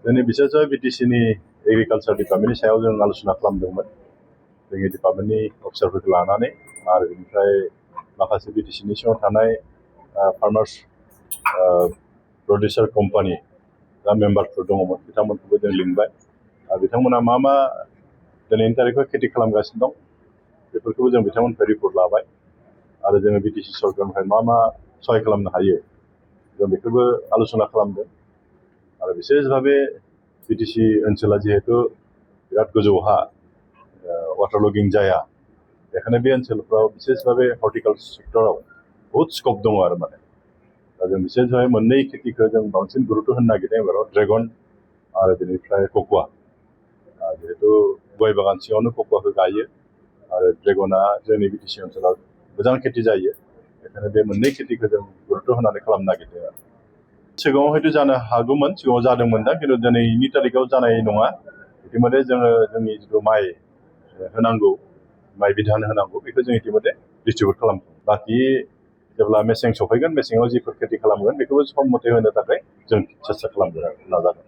दिनै बिसोर बिटिसिनि एग्रिकालचार डिपार्टमेन्टनि सायाव जों आलोचना खालामदोंमोन जोंनि डिपार्टमेन्टनि अफिसारफोरखौ लानानै आरो बेनिफ्राय माखासे बिटिसिनि सिङाव थानाय फार्मार्स प्रडिउसार कम्पानि जा मेम्बारफोर दङमोन बिथांमोनखौबो जों लिंबाय आरो बिथांमोना मा दिनैनि तारिखआव खेथि खालामगासिनो दं बेफोरखौबो जों बिथांमोननिफ्राय रिपर्ट लाबाय आरो जोङो बिटिसि सरकारनिफ्राय मा सहाय खालामनो हायो जों बेखौबो आलोचना खालामदों आरो बिसेसभाबे बिटिसि ओनसोला जिहेतु बिराद गोजौ हा वाटार लगिं जाया बेखायनो बे ओनसोलफ्राव बिसेसभाबे हर्टिकालचार सेक्टराव बहुद स्कप दङ आरो माने दा जों बिसेसभाबे मोननै खेथिखौ जों बांसिन गुरुत्व होनो नागिरदों एबाराव ड्रेगन आरो बेनिफ्राय कक'वा जिहेतु गय बागान सिङावनो कक'वाखौ गायो आरो ड्रेगना जोंनि बिटिसि ओनसोलाव मोजां खेथि जायो बेखायनो बे मोननै खेथिखौ जों गुरुत्व होनानै खालामनो नागिरदों आरो सिगाङाव हयथ' जानो हागौमोन सिगाङाव जादोंमोन दा खिन्थु दिनैनि तारिखआव जानाय नङा इतिमध्य जोङो जोंनि जिथु माइ होनांगौ माइ बिधान होनांगौ बेखौ जों इतिमध्य डिस्ट्रिबिउट खालामगोन बाखि जेब्ला मेसें सफैगोन मेसेङाव जिफोर खेथि खालामगोन बेखौबो सम मथे होनो थाखाय जों सेस्था खालामगोन आरो नाजागोन